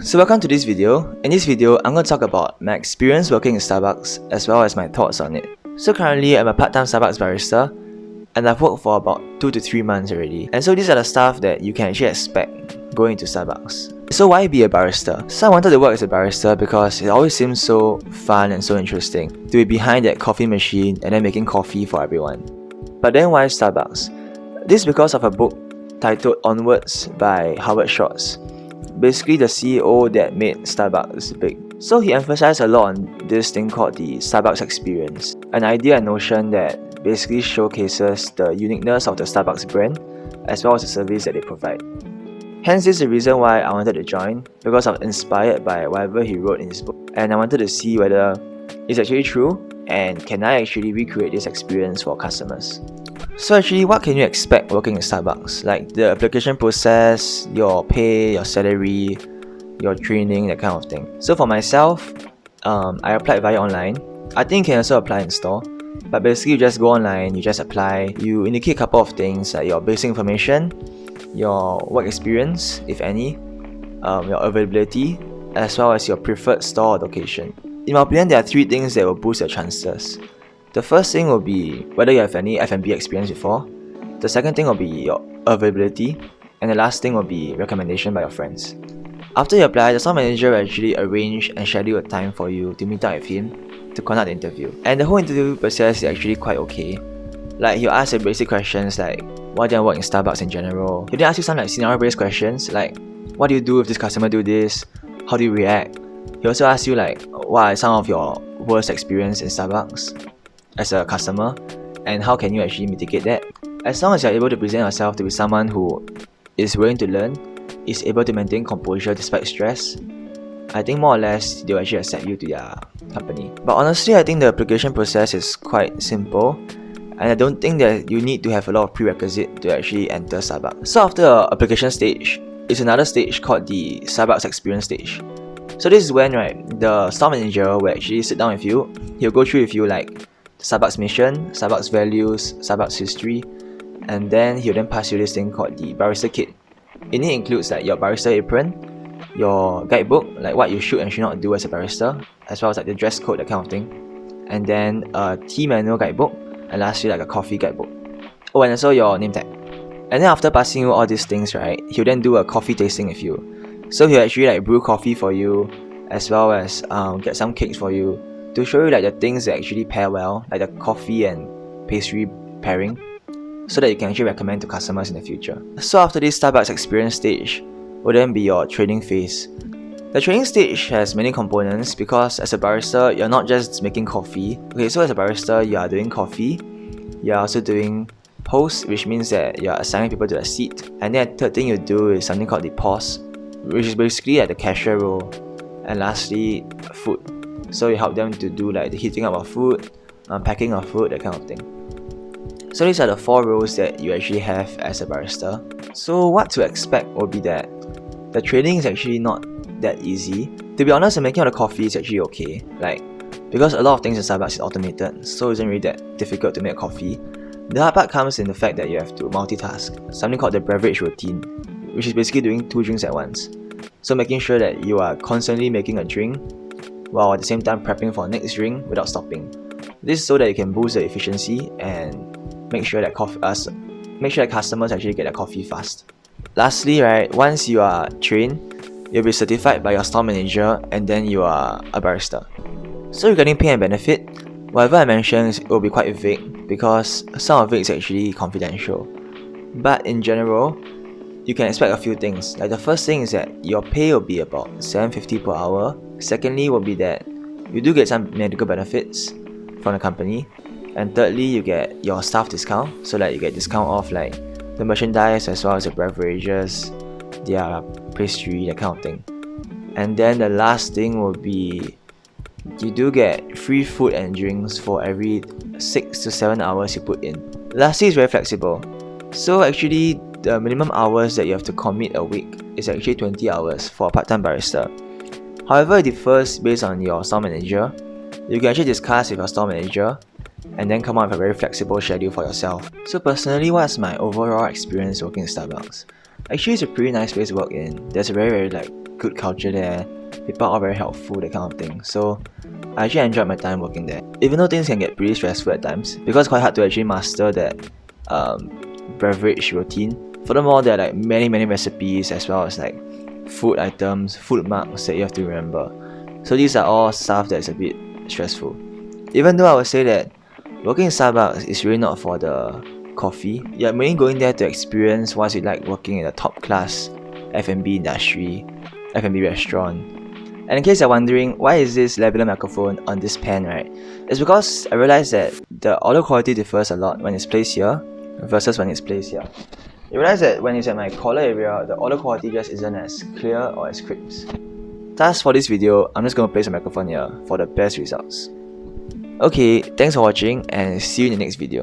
So welcome to this video. In this video, I'm going to talk about my experience working in Starbucks as well as my thoughts on it. So currently, I'm a part-time Starbucks barista and I've worked for about 2 to 3 months already. And so these are the stuff that you can actually expect going into Starbucks. So why be a barista? So I wanted to work as a barista because it always seems so fun and so interesting to be behind that coffee machine and then making coffee for everyone. But then why Starbucks? This is because of a book titled Onwards by Howard Schultz. Basically the CEO that made Starbucks big. So he emphasized a lot on this thing called the Starbucks experience, an idea and notion that basically showcases the uniqueness of the Starbucks brand as well as the service that they provide. Hence, this is the reason why I wanted to join, because I was inspired by whatever he wrote in his book, and I wanted to see whether it's actually true and can I actually recreate this experience for customers. So actually, what can you expect working in Starbucks? Like the application process, your pay, your salary, your training, that kind of thing. So for myself, I applied via online. I think you can also apply in store. But basically, you just go online, you just apply. You indicate a couple of things like your basic information, your work experience, if any, your availability, as well as your preferred store or location. In my opinion, there are 3 things that will boost your chances. The first thing will be whether you have any F&B experience before. The second thing will be your availability. And the last thing will be recommendation by your friends. After you apply, the store manager will actually arrange and schedule a time for you to meet up with him to conduct the interview. And the whole interview process is actually quite okay. Like he'll ask you basic questions like why do I work in Starbucks in general. He'll then ask you some like scenario-based questions like what do you do if this customer do this? How do you react? He'll also ask you like what are some of your worst experience in Starbucks as a customer and how can you actually mitigate that. As long as you're able to present yourself to be someone who is willing to learn, is able to maintain composure despite stress, I think more or less they'll actually accept you to their company. But honestly, I think the application process is quite simple and I don't think that you need to have a lot of prerequisite to actually enter Starbucks. So after the application stage, it's another stage called the Starbucks experience stage. So this is when the store manager will actually sit down with you. He'll go through with you like Starbucks mission, Starbucks values, Starbucks history, and then he'll then pass you this thing called the barista kit. In it includes like your barista apron, your guidebook, like what you should and should not do as a barista, as well as like the dress code, that kind of thing, and then a tea manual guidebook, and lastly like a coffee guidebook. Oh, and also your name tag. And then after passing you all these things, he'll then do a coffee tasting with you. So he'll actually like brew coffee for you, as well as get some cakes for you, to show you like the things that actually pair well, like the coffee and pastry pairing, so that you can actually recommend to customers in the future. So after this Starbucks experience stage will then be your training phase. The training stage has many components because as a barista, you're not just making coffee. Okay, so as a barista, you are doing coffee, you're also doing post, which means that you're assigning people to a seat, and then the third thing you do is something called the pause, which is basically like the cashier role, and lastly, food. So you help them to do like the heating up of food, packing of food, that kind of thing. So these are the 4 roles that you actually have as a barista. So what to expect will be that the training is actually not that easy. To be honest, the making of the coffee is actually okay. Like, because a lot of things in Starbucks is automated, so it isn't really that difficult to make coffee. The hard part comes in the fact that you have to multitask, something called the beverage routine, which is basically doing 2 drinks at once. So making sure that you are constantly making a drink, while at the same time prepping for the next drink without stopping. This is so that you can boost the efficiency and make sure that customers actually get their coffee fast. Lastly, once you are trained, you'll be certified by your store manager and then you are a barista. So regarding pay and benefit, whatever I mentioned will be quite vague because some of it is actually confidential. But in general, you can expect a few things. Like the first thing is that your pay will be about $7.50 per hour. Secondly will be that you do get some medical benefits from the company. And thirdly, you get your staff discount, so that you get discount off like the merchandise as well as the beverages, their pastry, that kind of thing. And then the last thing will be you do get free food and drinks for every 6 to 7 hours you put in. Lastly, it's very flexible. So actually, the minimum hours that you have to commit a week is actually 20 hours for a part-time barista. However, it differs based on your store manager. You can actually discuss with your store manager and then come up with a very flexible schedule for yourself. So personally, what's my overall experience working in Starbucks? Actually, it's a pretty nice place to work in. There's a very good culture there. People are very helpful, that kind of thing. So I actually enjoyed my time working there. Even though things can get pretty stressful at times, because it's quite hard to actually master that beverage routine. Furthermore, there are like many recipes as well as like food items, food marks that you have to remember. So these are all stuff that's a bit stressful. Even though I would say that working in Starbucks is really not for the coffee. You're mainly going there to experience what it's like working in a top class F&B industry, F&B restaurant. And in case you're wondering why is this lavalier microphone on this pen, right? It's because I realized that the audio quality differs a lot when it's placed here versus when it's placed here. You realize that when it's at my collar area, the audio quality just isn't as clear or as crisp. Thus, for this video, I'm just going to place a microphone here for the best results. Okay, thanks for watching and see you in the next video.